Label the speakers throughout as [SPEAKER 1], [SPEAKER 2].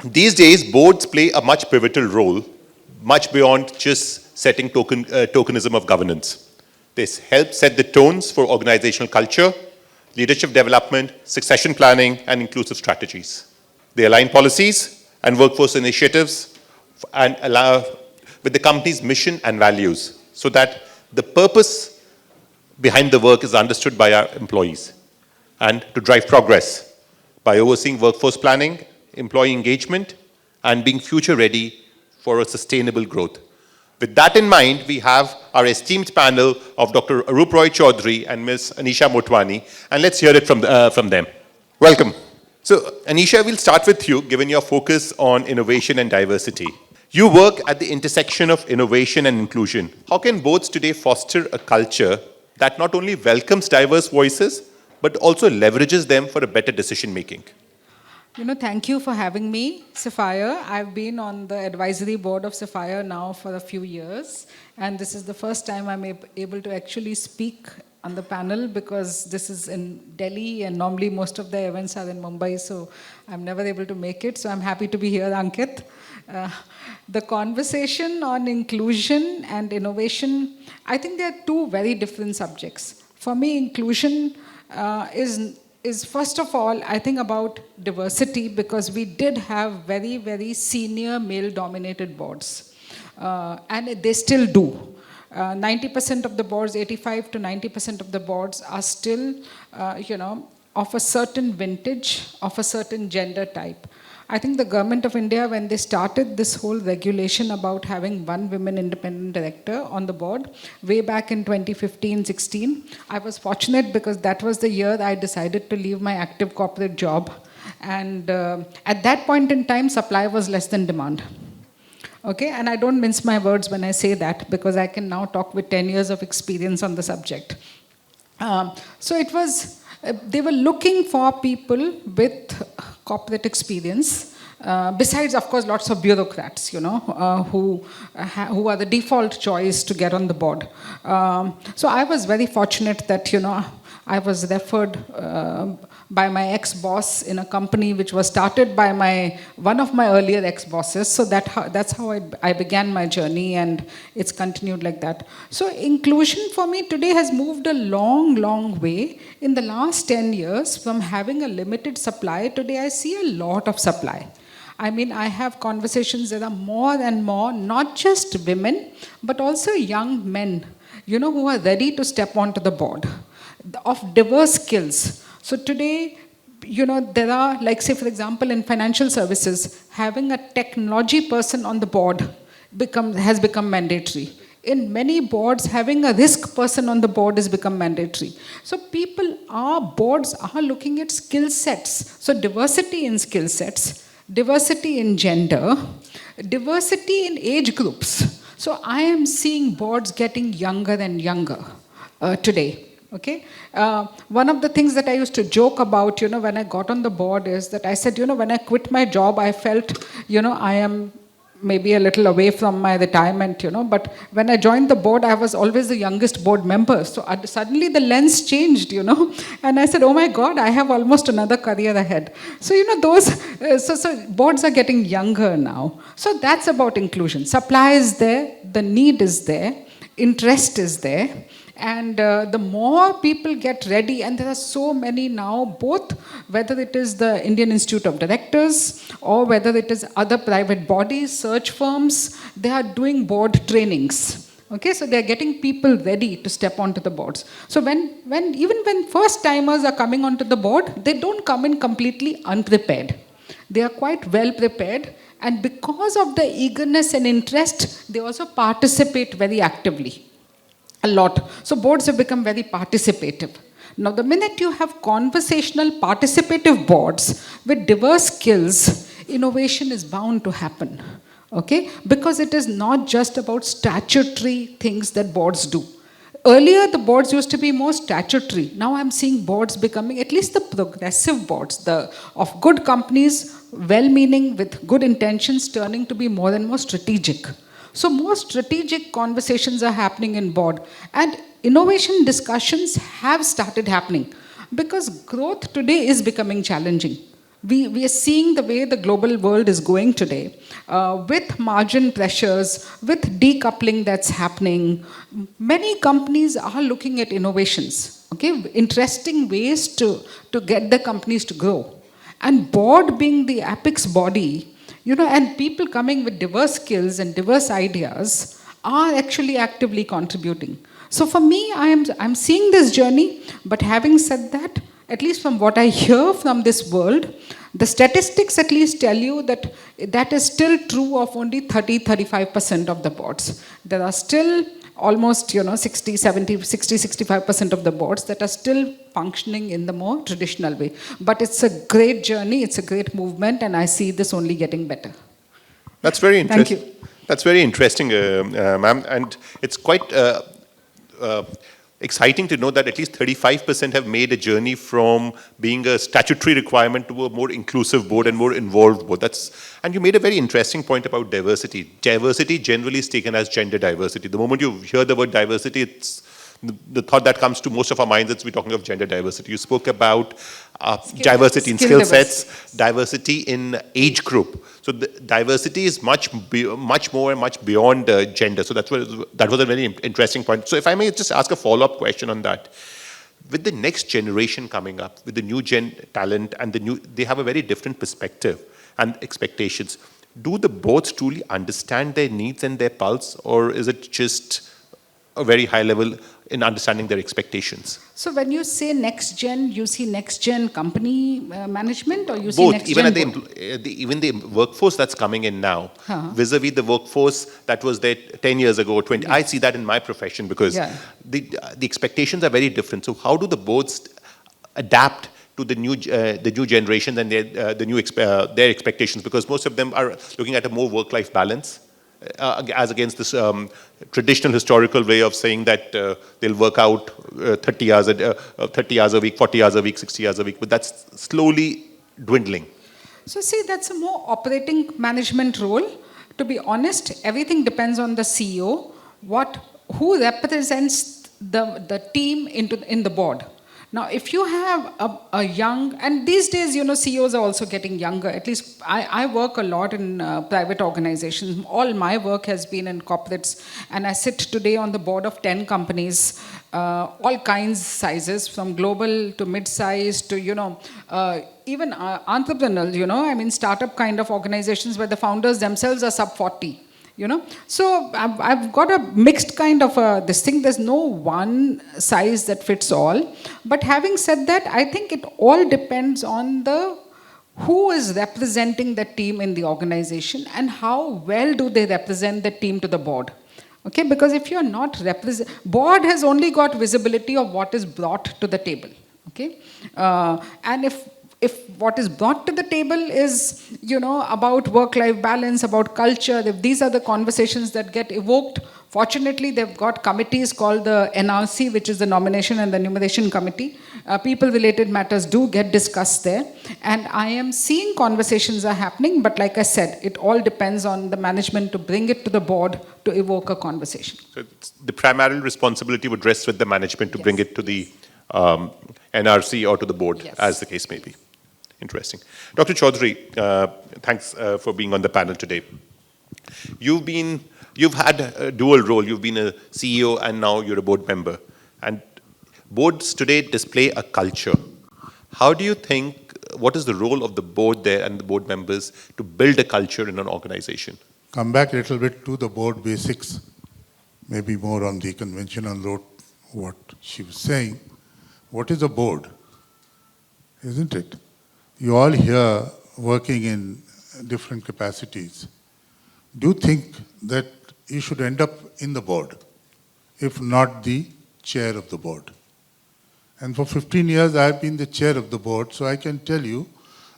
[SPEAKER 1] These days, boards play a much pivotal role, much beyond just setting tokenism of governance. This helps set the tones for organizational culture, leadership development, succession planning, and inclusive strategies. They align policies and workforce initiatives and allow with the company's mission and values so that the purpose behind the work is understood by our employees, and to drive progress by overseeing workforce planning, employee engagement, and being future ready for a sustainable growth. With that in mind, we have our esteemed panel of Dr. Arup Choudhury and Ms. Anisha Motwani, and let's hear it from them. Welcome. So, Anisha, we'll start with you, given your focus on innovation and diversity. You work at the intersection of innovation and inclusion. How can boards today foster a culture that not only welcomes diverse voices, but also leverages them for a better decision making?
[SPEAKER 2] Thank you for having me, Sapphire. I've been on the advisory board of Sapphire now for a few years, and this is the first time I'm able to actually speak on the panel, because this is in Delhi and normally most of the events are in Mumbai, so I'm never able to make it. So I'm happy to be here, Ankit. The conversation on inclusion and innovation, I think they are two very different subjects. For me, inclusion is first of all, I think, about diversity, because we did have very, very senior male-dominated boards. And they still do. 90% of the boards, 85 to 90% of the boards are still, of a certain vintage, of a certain gender type. I think the government of India, when they started this whole regulation about having one women independent director on the board, way back in 2015-16, I was fortunate because that was the year I decided to leave my active corporate job. And at that point in time, supply was less than demand. Okay, and I don't mince my words when I say that, because I can now talk with 10 years of experience on the subject. So it was, they were looking for people with corporate experience, besides, of course, lots of bureaucrats, who are the default choice to get on the board. So I was very fortunate that, I was referred by my ex-boss in a company which was started by one of my earlier ex-bosses. So that's how I began my journey, and it's continued like that. So inclusion for me today has moved a long, long way. In the last 10 years, from having a limited supply, today I see a lot of supply. I mean, I have conversations that are more and more, not just women, but also young men, who are ready to step onto the board of diverse skills. So today, there are, like, say, for example, in financial services, having a technology person on the board has become mandatory. In many boards, having a risk person on the board has become mandatory. So boards are looking at skill sets. So diversity in skill sets, diversity in gender, diversity in age groups. So I am seeing boards getting younger and younger today. Okay, one of the things that I used to joke about, when I got on the board is that I said, when I quit my job, I felt, I am maybe a little away from my retirement, but when I joined the board, I was always the youngest board member. So suddenly the lens changed, and I said, oh my God, I have almost another career ahead. So, so boards are getting younger now. So that's about inclusion. Supply is there, the need is there, interest is there. And the more people get ready, and there are so many now, both whether it is the Indian Institute of Directors or whether it is other private bodies, search firms, they are doing board trainings. Okay, so they are getting people ready to step onto the boards. So even when first timers are coming onto the board, they don't come in completely unprepared. They are quite well prepared, and because of the eagerness and interest, they also participate very actively. A lot. So boards have become very participative. Now, the minute you have conversational, participative boards with diverse skills, innovation is bound to happen. Okay? Because it is not just about statutory things that boards do. Earlier, the boards used to be more statutory. Now I'm seeing boards becoming, at least the progressive boards, of good companies, well-meaning with good intentions, turning to be more and more strategic. So more strategic conversations are happening in board, and innovation discussions have started happening because growth today is becoming challenging. we are seeing the way the global world is going today, with margin pressures, with decoupling that's happening. Many companies are looking at innovations, okay, interesting ways to get the companies to grow. And board being the apex body, and people coming with diverse skills and diverse ideas are actually actively contributing. So for me, I'm seeing this journey, but having said that, at least from what I hear from this world, the statistics at least tell you that that is still true of only 30-35% of the boards. There are still almost 65% of the boards that are still functioning in the more traditional way. But it's a great journey, it's a great movement, and I see this only getting better.
[SPEAKER 1] That's very interesting.
[SPEAKER 2] Thank you.
[SPEAKER 1] That's very interesting, ma'am. And it's quite exciting to know that at least 35% have made a journey from being a statutory requirement to a more inclusive board and more involved board. And you made a very interesting point about diversity. Diversity generally is taken as gender diversity. The moment you hear the word diversity, it's the thought that comes to most of our minds is we're talking of gender diversity. You spoke about diversity in skill sets, diversity in age group. So the diversity is much more and much beyond gender. So that was a very interesting point. So if I may just ask a follow-up question on that. With the next generation coming up, with the new talent and they have a very different perspective and expectations. Do the boards truly understand their needs and their pulse, or is it just a very high level in understanding their expectations?
[SPEAKER 2] So when you say next gen, you see next gen company management, or you see
[SPEAKER 1] both,
[SPEAKER 2] next
[SPEAKER 1] even
[SPEAKER 2] gen
[SPEAKER 1] even the workforce that's coming in now, vis-a-vis the workforce that was there 10 years ago, 20. I see that in my profession because the expectations are very different. So how do the boards adapt to the new generation and their expectations? Because most of them are looking at a more work-life balance. As against this traditional historical way of saying that they'll work out 30 hours a week, 40 hours a week, 60 hours a week, but that's slowly dwindling.
[SPEAKER 2] So see, that's a more operating management role. To be honest, everything depends on the CEO, who represents the team in the board. Now, if you have a young, and these days, CEOs are also getting younger. At least I work a lot in private organizations. All my work has been in corporates, and I sit today on the board of 10 companies, all kinds, sizes, from global to mid-size to, even entrepreneurial, startup kind of organizations where the founders themselves are sub 40. So I've got a mixed kind of this thing. There's no one size that fits all. But having said that, I think it all depends on who is representing the team in the organization and how well do they represent the team to the board. Okay, because if you're not board has only got visibility of what is brought to the table. Okay, and if what is brought to the table is, about work-life balance, about culture, if these are the conversations that get evoked, fortunately, they've got committees called the NRC, which is the Nomination and the Enumeration Committee. People-related matters do get discussed there. And I am seeing conversations are happening, but like I said, it all depends on the management to bring it to the board to evoke a conversation. So
[SPEAKER 1] the primary responsibility would rest with the management to bring it to the NRC or to the board, as the case may be. Interesting. Dr. Choudhury, thanks for being on the panel today. You've had a dual role. You've been a CEO and now you're a board member. And boards today display a culture. How do you think, what is the role of the board there and the board members to build a culture in an organization?
[SPEAKER 3] Come back a little bit to the board basics, maybe more on the conventional road, what she was saying. What is a board? Isn't it? You all here working in different capacities. Do you think that you should end up in the board, if not the chair of the board? And for 15 years, I've been the chair of the board, so I can tell you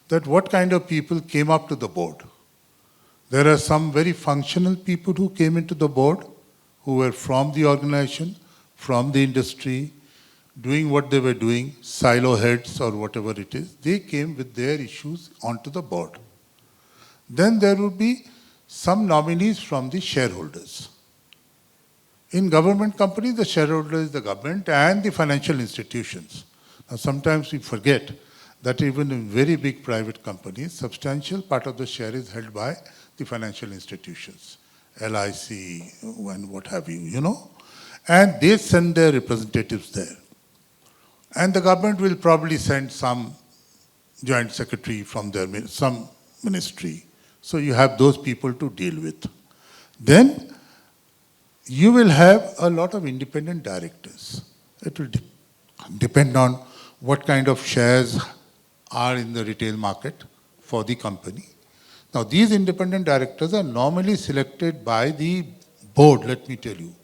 [SPEAKER 3] that what kind of people came up to the board. There are some very functional people who came into the board, who were from the organization, from the industry, doing what they were doing, silo heads or whatever it is. They came with their issues onto the board. Then there will be some nominees from the shareholders. In government companies, the shareholder is the government and the financial institutions. Now, sometimes we forget that even in very big private companies, substantial part of the share is held by the financial institutions, LIC and what have you, you know. And they send their representatives there. And the government will probably send some joint secretary from their some ministry. So you have those people to deal with. Then you will have a lot of independent directors. It will depend on what kind of shares are in the retail market for the company. Now these independent directors are normally selected by the board, let me tell you.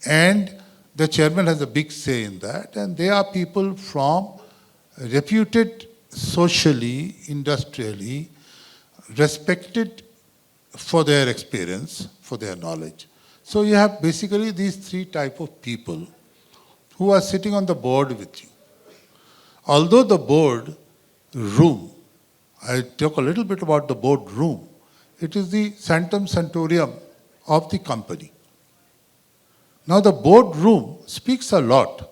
[SPEAKER 3] And the chairman has a big say in that, and they are people from reputed socially, industrially, respected for their experience, for their knowledge. So you have basically these three types of people who are sitting on the board with you. Although the board room, I talk a little bit about the board room, it is the sanctum sanctorum of the company. Now the board room speaks a lot,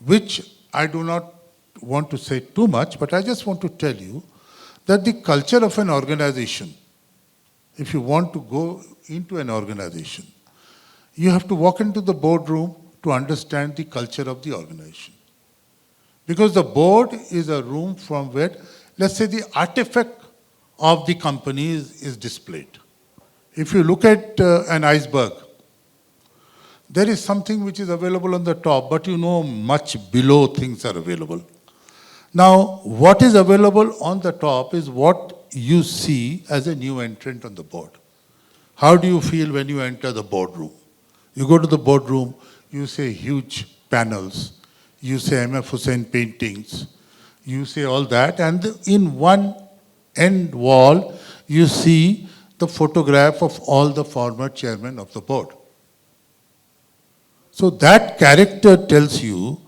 [SPEAKER 3] which I do not want to say too much, but I just want to tell you that the culture of an organization, if you want to go into an organization, you have to walk into the boardroom to understand the culture of the organization. Because the board is a room from where, let's say, the artifact of the company is displayed. If you look at an iceberg, there is something which is available on the top, but you know much below things are available. Now, what is available on the top is what you see as a new entrant on the board. How do you feel when you enter the boardroom? You go to the boardroom, you say huge panels, you say M.F. Hussain paintings, you say all that, and in one end wall, you see the photograph of all the former chairmen of the board. So that character tells you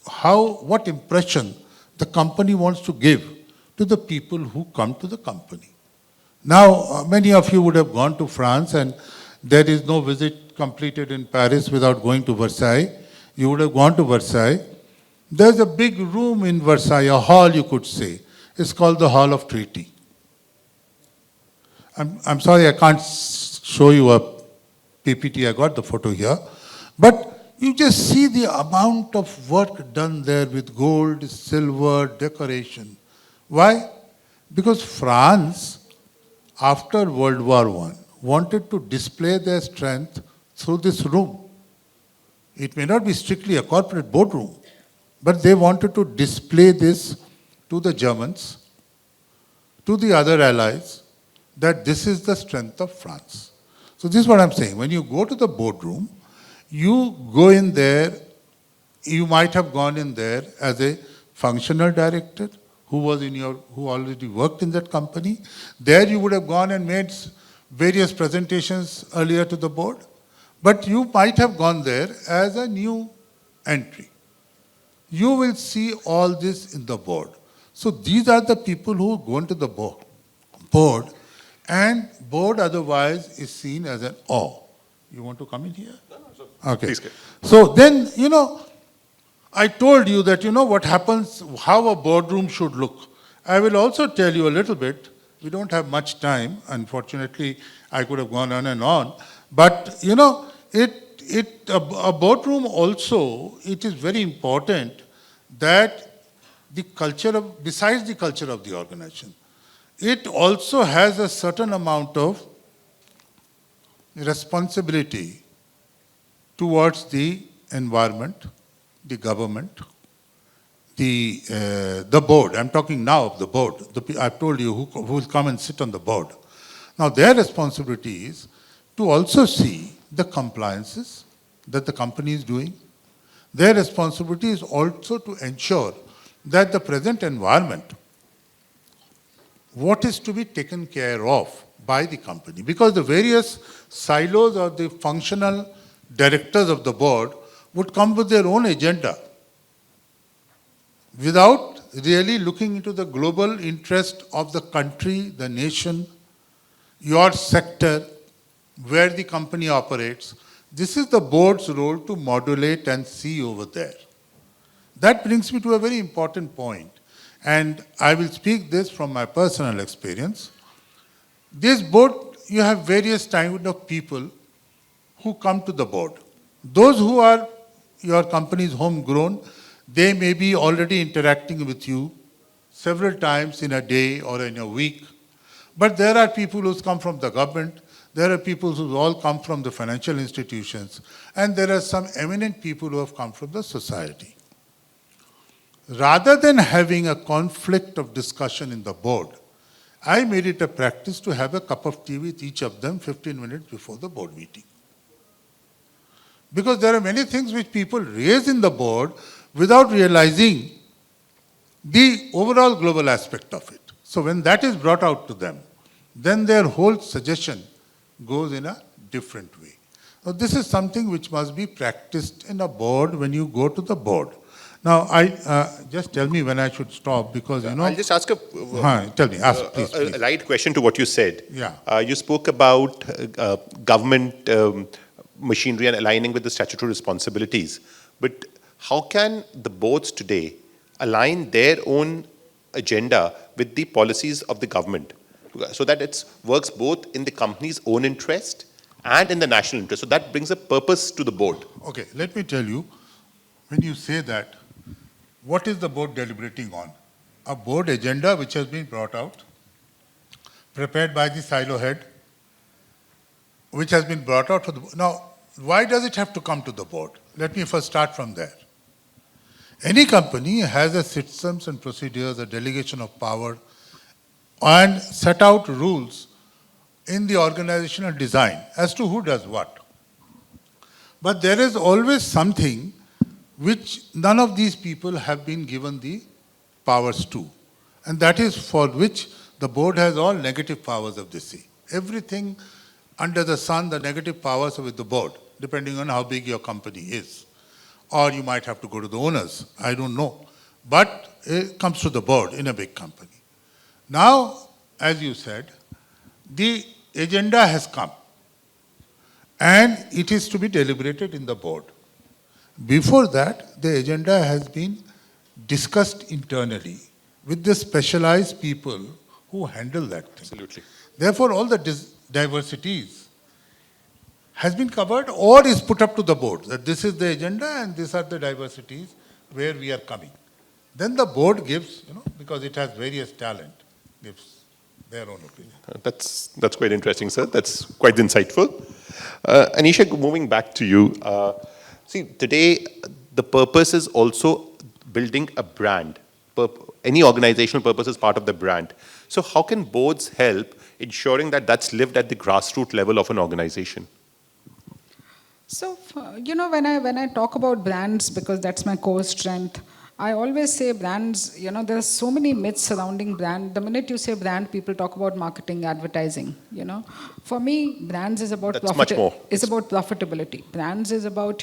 [SPEAKER 3] what impression the company wants to give to the people who come to the company. Now, many of you would have gone to France, and there is no visit completed in Paris without going to Versailles. You would have gone to Versailles. There's a big room in Versailles, a hall you could say. It's called the Hall of Treaty. I'm sorry I can't show you a PPT, I got the photo here. But you just see the amount of work done there with gold, silver, decoration. Why? Because France, after World War I, wanted to display their strength through this room. It may not be strictly a corporate boardroom, but they wanted to display this to the Germans, to the other allies, that this is the strength of France. So this is what I'm saying. When you go to the boardroom, you go in there, you might have gone in there as a functional director who already worked in that company. There you would have gone and made various presentations earlier to the board. But you might have gone there as a new entry. You will see all this in the board. So these are the people who go into the board, and board otherwise is seen as an awe. You want to come in here? Okay.
[SPEAKER 1] Please.
[SPEAKER 3] So then, I told you that, what happens, how a boardroom should look. I will also tell you a little bit. We don't have much time. Unfortunately, I could have gone on and on. But, a boardroom also, it is very important that the culture besides the culture of the organization, it also has a certain amount of responsibility towards the environment, the government, the board. I'm talking now of the board. I've told you who will come and sit on the board. Now their responsibility is to also see the compliances that the company is doing. Their responsibility is also to ensure that the present environment, what is to be taken care of by the company. Because the various silos or the functional directors of the board would come with their own agenda without really looking into the global interest of the country, the nation, your sector, where the company operates. This is the board's role to modulate and see over there. That brings me to a very important point, and I will speak this from my personal experience. This board, you have various kinds of people who come to the board. Those who are your company's homegrown, they may be already interacting with you several times in a day or in a week. But there are people who come from the government, there are people who all come from the financial institutions, and there are some eminent people who have come from the society. Rather than having a conflict of discussion in the board, I made it a practice to have a cup of tea with each of them 15 minutes before the board meeting. Because there are many things which people raise in the board without realizing the overall global aspect of it. So when that is brought out to them, then their whole suggestion goes in a different way. Now, this is something which must be practiced in a board when you go to the board. Now, just tell me when I should stop, because, you know...
[SPEAKER 1] I'll just ask
[SPEAKER 3] tell me, ask, please.
[SPEAKER 1] a light question to what you said.
[SPEAKER 3] Yeah.
[SPEAKER 1] You spoke about government machinery and aligning with the statutory responsibilities. But how can the boards today align their own agenda with the policies of the government so that it works both in the company's own interest and in the national interest? So that brings a purpose to the board.
[SPEAKER 3] Okay, let me tell you, when you say that, what is the board deliberating on? A board agenda which has been brought out, prepared by the silo head, which has been brought out to the board. Now, why does it have to come to the board? Let me first start from there. Any company has a systems and procedures, a delegation of power, and set out rules in the organizational design as to who does what. But there is always something which none of these people have been given the powers to. And that is for which the board has all negative powers of the sea. Everything under the sun, the negative powers are with the board, depending on how big your company is. Or you might have to go to the owners, I don't know. But it comes to the board in a big company. Now, as you said, the agenda has come and it is to be deliberated in the board. Before that, the agenda has been discussed internally with the specialized people who handle that thing.
[SPEAKER 1] Absolutely.
[SPEAKER 3] Therefore, all the diversities has been covered or is put up to the board, that this is the agenda and these are the diversities where we are coming. Then the board gives, because it has various talent, gives their own opinion.
[SPEAKER 1] That's quite interesting, sir. That's quite insightful. Anisha, moving back to you. See, today, the purpose is also building a brand. Any organizational purpose is part of the brand. So how can boards help ensuring that that's lived at the grassroots level of an organization?
[SPEAKER 2] So, when I talk about brands, because that's my core strength, I always say brands, there are so many myths surrounding brand. The minute you say brand, people talk about marketing, advertising, For me, brands is about profitability. Brands is about,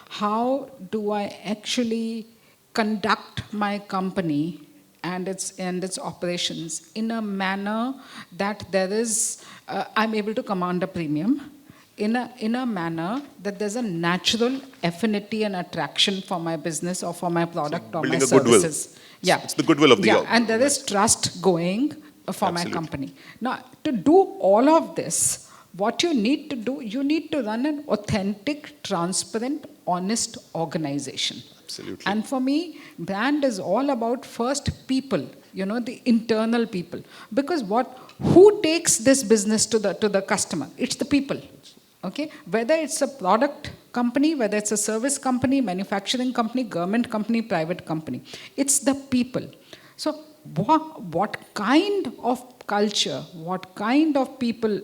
[SPEAKER 2] how do I actually conduct my company and its operations in a manner that there is, I'm able to command a premium, in a manner that there's a natural affinity and attraction for my business or for my product or my services.
[SPEAKER 1] Yeah, it's the goodwill of the
[SPEAKER 2] organization. And there is trust going for my company. Now, to do all of this, what you need to do, you need to run an authentic, transparent, honest organization.
[SPEAKER 1] Absolutely.
[SPEAKER 2] And for me, brand is all about first people, the internal people. Because who takes this business to the customer? It's the people. Okay, whether it's a product company, whether it's a service company, manufacturing company, government company, private company, it's the people. So what kind of culture, what kind of people,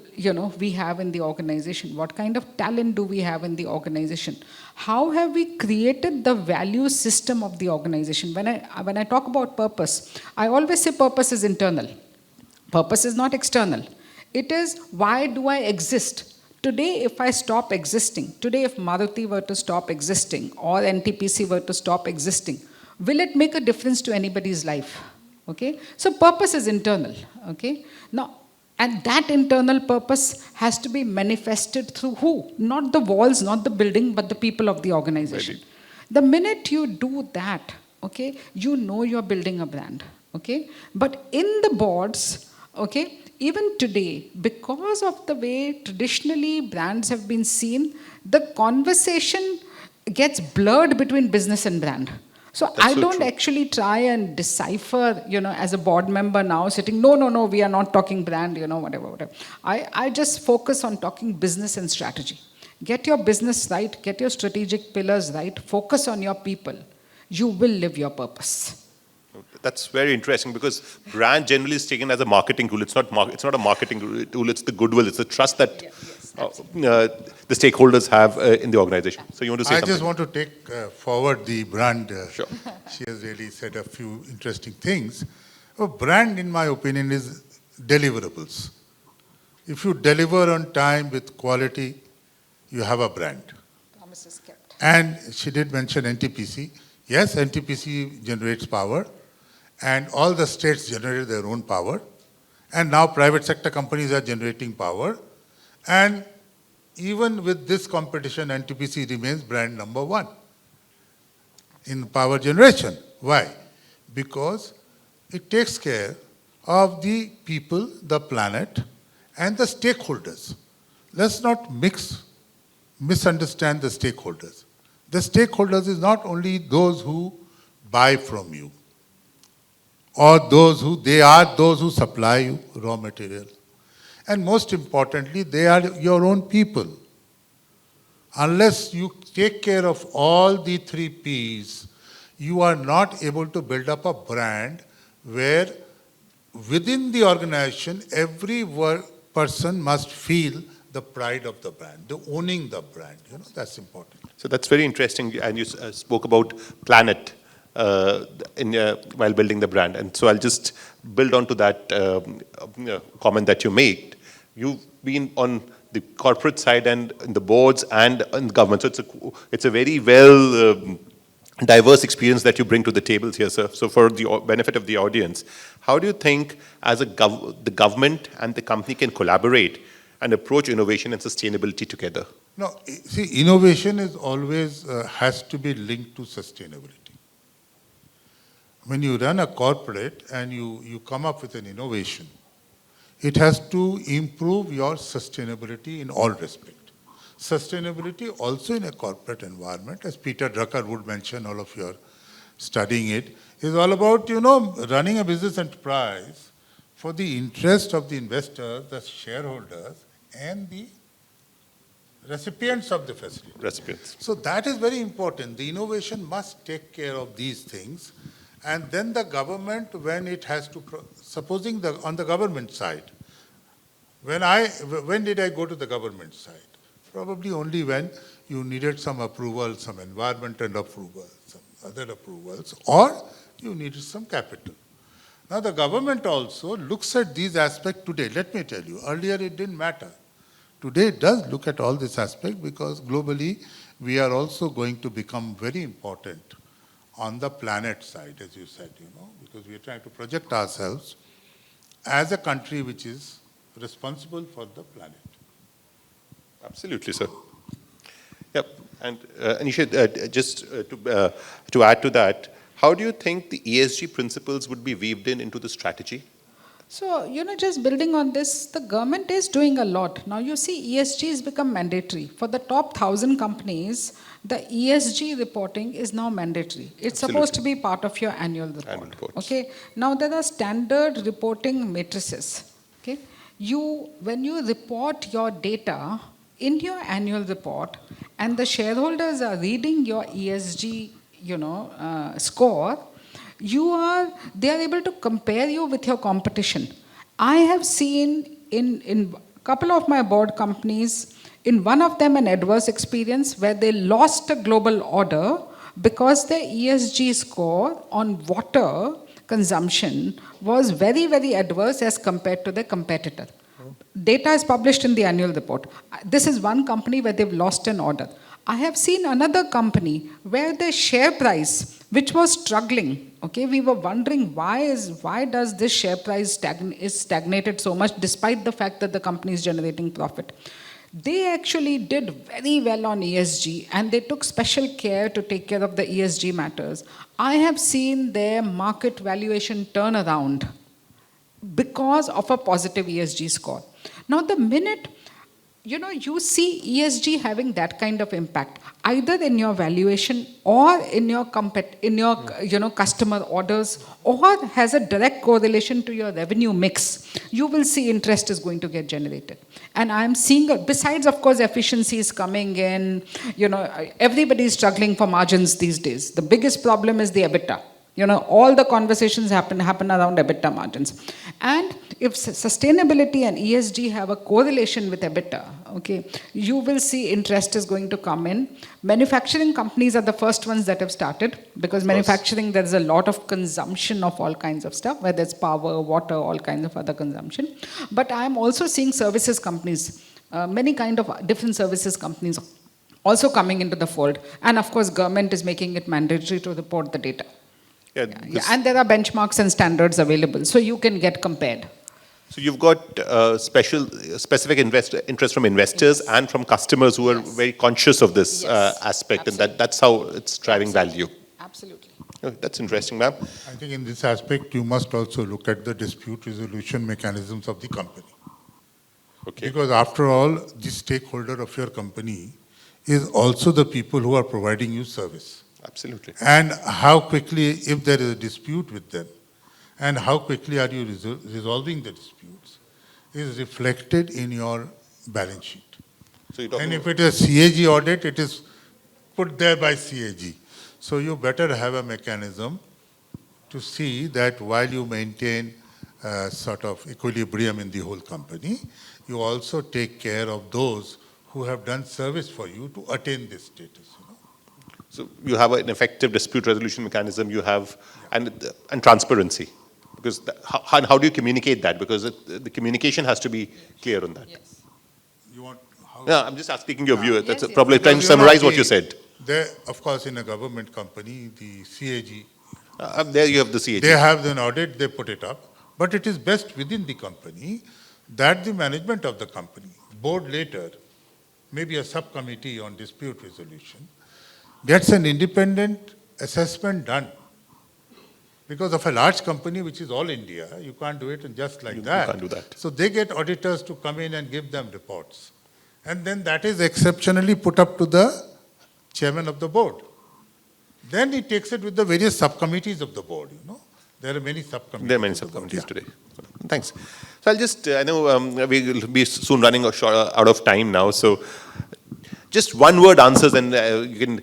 [SPEAKER 2] we have in the organization, what kind of talent do we have in the organization? How have we created the value system of the organization? When I talk about purpose, I always say purpose is internal. Purpose is not external. It is, why do I exist? Today, if I stop existing, today if Maruti were to stop existing or NTPC were to stop existing, will it make a difference to anybody's life? Okay? So purpose is internal. Okay? Now, and that internal purpose has to be manifested through who? Not the walls, not the building, but the people of the organization. Right. The minute you do that, okay, you know you're building a brand, okay? But in the boards, okay, even today, because of the way traditionally brands have been seen, the conversation gets blurred between business and brand. So
[SPEAKER 1] That's
[SPEAKER 2] I
[SPEAKER 1] so
[SPEAKER 2] don't
[SPEAKER 1] true.
[SPEAKER 2] actually try and decipher, as a board member now sitting, no, we are not talking brand, whatever. I just focus on talking business and strategy. Get your business right, get your strategic pillars right, focus on your people. You will live your purpose.
[SPEAKER 1] That's very interesting because brand generally is taken as a marketing tool. It's not a marketing tool. It's the goodwill. It's the trust that the stakeholders have in the organization. So you want to say
[SPEAKER 3] I
[SPEAKER 1] something?
[SPEAKER 3] just want to take forward the brand.
[SPEAKER 1] Sure.
[SPEAKER 3] She has really said a few interesting things. A brand, in my opinion, is deliverables. If you deliver on time with quality, you have a brand.
[SPEAKER 2] Promises kept.
[SPEAKER 3] And she did mention NTPC. Yes, NTPC generates power, and all the states generate their own power. And now private sector companies are generating power. And even with this competition, NTPC remains brand number one in power generation. Why? Because it takes care of the people, the planet, and the stakeholders. Let's not misunderstand the stakeholders. The stakeholders is not only those who buy from you, or those who supply you raw material. And most importantly, they are your own people. Unless you take care of all the 3 Ps, you are not able to build up a brand where within the organization, every person must feel the pride of the brand, the owning the brand. That's important.
[SPEAKER 1] So that's very interesting. And you spoke about planet while building the brand. And so I'll just build on to that comment that you made. You've been on the corporate side and in the boards and in government. So it's a very well diverse experience that you bring to the tables here, sir. So for the benefit of the audience, how do you think as the government and the company can collaborate and approach innovation and sustainability together?
[SPEAKER 3] No, see, innovation is always has to be linked to sustainability. When you run a corporate and you come up with an innovation, it has to improve your sustainability in all respect. Sustainability also in a corporate environment, as Peter Drucker would mention, all of you are studying it, is all about, running a business enterprise for the interest of the investors, the shareholders, and the recipients of the facility.
[SPEAKER 1] Recipients.
[SPEAKER 3] So that is very important. The innovation must take care of these things. And then the government, when it has to, supposing on the government side, when did I go to the government side? Probably only when you needed some approval, some environmental approval, some other approvals, or you needed some capital. Now the government also looks at these aspects today. Let me tell you, earlier it didn't matter. Today it does look at all this aspect because globally we are also going to become very important on the planet side, as you said, because we are trying to project ourselves as a country which is responsible for the planet.
[SPEAKER 1] Absolutely, sir. Yep. And Anisha, just to add to that, how do you think the ESG principles would be weaved into the strategy?
[SPEAKER 2] So, just building on this, the government is doing a lot. Now, you see, ESG has become mandatory. For the top 1,000 companies, the ESG reporting is now mandatory. It's supposed to be part of your annual report.
[SPEAKER 1] Annual reports.
[SPEAKER 2] Okay. Now, there are standard reporting matrices. Okay. When you report your data in your annual report, and the shareholders are reading your ESG, score, they are able to compare you with your competition. I have seen in a couple of my board companies, in one of them an adverse experience where they lost a global order because their ESG score on water consumption was very, very adverse as compared to their competitor. Data is published in the annual report. This is one company where they've lost an order. I have seen another company where the share price, which was struggling, okay, we were wondering why does this share price is stagnated so much despite the fact that the company is generating profit. they actually did very well on ESG and they took special care to take care of the ESG matters. I have seen their market valuation turn around because of a positive ESG score. Now, the minute you see ESG having that kind of impact, either in your valuation or in your customer orders, or has a direct correlation to your revenue mix, you will see interest is going to get generated. And I'm seeing, besides, of course, efficiencies coming in, everybody is struggling for margins these days. The biggest problem is the EBITDA. All the conversations happen around EBITDA margins. And if sustainability and ESG have a correlation with EBITDA, okay, you will see interest is going to come in. Manufacturing companies are the first ones that have started, because manufacturing, there is a lot of consumption of all kinds of stuff, whether it's power, water, all kinds of other consumption. But I'm also seeing services companies, many kind of different services companies also coming into the fold. And of course, government is making it mandatory to report the data. Yeah, and there are benchmarks and standards available, so you can get compared.
[SPEAKER 1] So you've got specific interest from investors and from customers who are very conscious of this aspect, and that's how it's driving value.
[SPEAKER 2] Absolutely.
[SPEAKER 1] Oh, that's interesting, ma'am.
[SPEAKER 3] I think in this aspect, you must also look at the dispute resolution mechanisms of the company.
[SPEAKER 1] Okay.
[SPEAKER 3] Because after all, the stakeholder of your company is also the people who are providing you service.
[SPEAKER 1] Absolutely.
[SPEAKER 3] And how quickly, if there is a dispute with them, and how quickly are you resolving the disputes, is reflected in your balance sheet.
[SPEAKER 1] So
[SPEAKER 3] and if it is CAG audit, it is put there by CAG. So you better have a mechanism to see that while you maintain sort of equilibrium in the whole company, you also take care of those who have done service for you to attain this status.
[SPEAKER 1] So you have an effective dispute resolution mechanism, you have, and transparency. Because how do you communicate that? Because the communication has to be clear on that.
[SPEAKER 2] Yes.
[SPEAKER 3] You want how?
[SPEAKER 1] Yeah, I'm just asking your view. That's
[SPEAKER 2] Yes,
[SPEAKER 1] probably
[SPEAKER 2] yes.
[SPEAKER 1] trying to summarize what you said.
[SPEAKER 3] There, of course, in a government company, the CAG,
[SPEAKER 1] There you have the CAG.
[SPEAKER 3] they have an audit, they put it up. But it is best within the company that the management of the company, board later, maybe a subcommittee on dispute resolution, gets an independent assessment done. Because of a large company, which is all India, you can't do it just like that.
[SPEAKER 1] You can't do that.
[SPEAKER 3] So they get auditors to come in and give them reports. And then that is exceptionally put up to the chairman of the board. Then he takes it with the various subcommittees of the board, There are many subcommittees.
[SPEAKER 1] There are many subcommittees today. Thanks. So I'll just, I know we will be soon running out of time now, so just one word answers, and you can,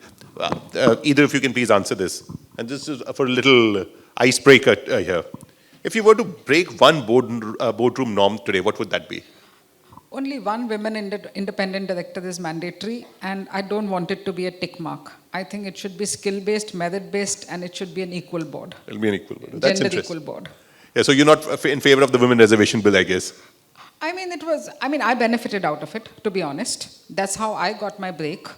[SPEAKER 1] either of you can please answer this. And this is for a little icebreaker here. If you were to break one boardroom norm today, what would that be?
[SPEAKER 2] Only one women independent director is mandatory, and I don't want it to be a tick mark. I think it should be skill-based, merit-based, and it should be an equal board.
[SPEAKER 1] It'll be an equal board. That's
[SPEAKER 2] Gender
[SPEAKER 1] interesting.
[SPEAKER 2] equal board.
[SPEAKER 1] Yeah, so you're not in favor of the women reservation bill, I guess.
[SPEAKER 2] I benefited out of it, to be honest. That's how I got my break.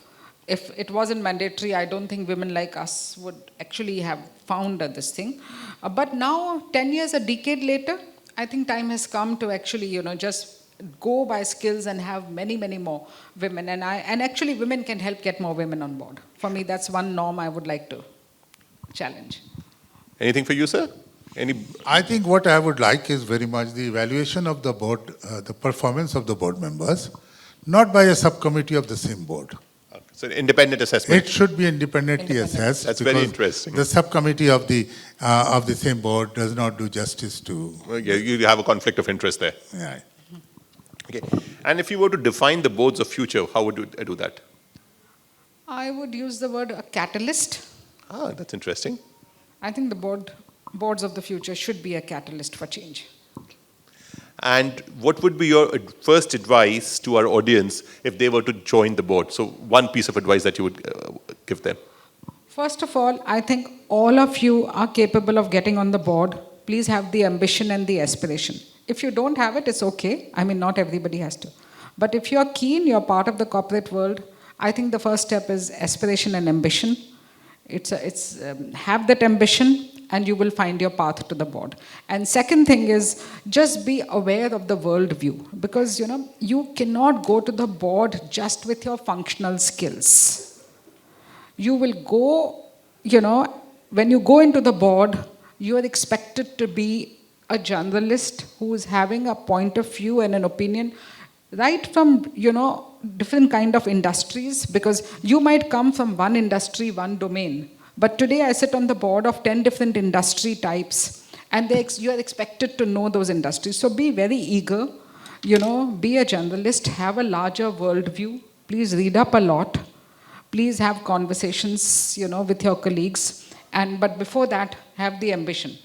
[SPEAKER 2] If it wasn't mandatory, I don't think women like us would actually have found this thing. But now, 10 years, a decade later, I think time has come to actually, just go by skills and have many, many more women. And actually, women can help get more women on board. For me, that's one norm I would like to challenge.
[SPEAKER 1] Anything for you, sir?
[SPEAKER 3] I think what I would like is very much the evaluation of the board, the performance of the board members, not by a subcommittee of the same board.
[SPEAKER 1] So independent assessment.
[SPEAKER 3] It should be independently assessed.
[SPEAKER 1] That's very interesting.
[SPEAKER 3] The subcommittee of the same board does not do justice to.
[SPEAKER 1] Yeah, you have a conflict of interest there.
[SPEAKER 3] Yeah.
[SPEAKER 1] Okay. And if you were to define the boards of future, how would you do that?
[SPEAKER 2] I would use the word a catalyst.
[SPEAKER 1] That's interesting.
[SPEAKER 2] I think the boards of the future should be a catalyst for change.
[SPEAKER 1] And what would be your first advice to our audience if they were to join the board? So one piece of advice that you would give them.
[SPEAKER 2] First of all, I think all of you are capable of getting on the board. Please have the ambition and the aspiration. If you don't have it, it's okay. Not everybody has to. But if you're keen, you're part of the corporate world, I think the first step is aspiration and ambition. Have that ambition and you will find your path to the board. And second thing is, just be aware of the world view, because you cannot go to the board just with your functional skills. You will go, when you go into the board, you are expected to be a journalist who is having a point of view and an opinion right from, different kind of industries, because you might come from one industry, one domain. But today I sit on the board of 10 different industry types, and you are expected to know those industries. So be very eager, be a journalist, have a larger worldview, please read up a lot, please have conversations, with your colleagues, but before that, have the ambition.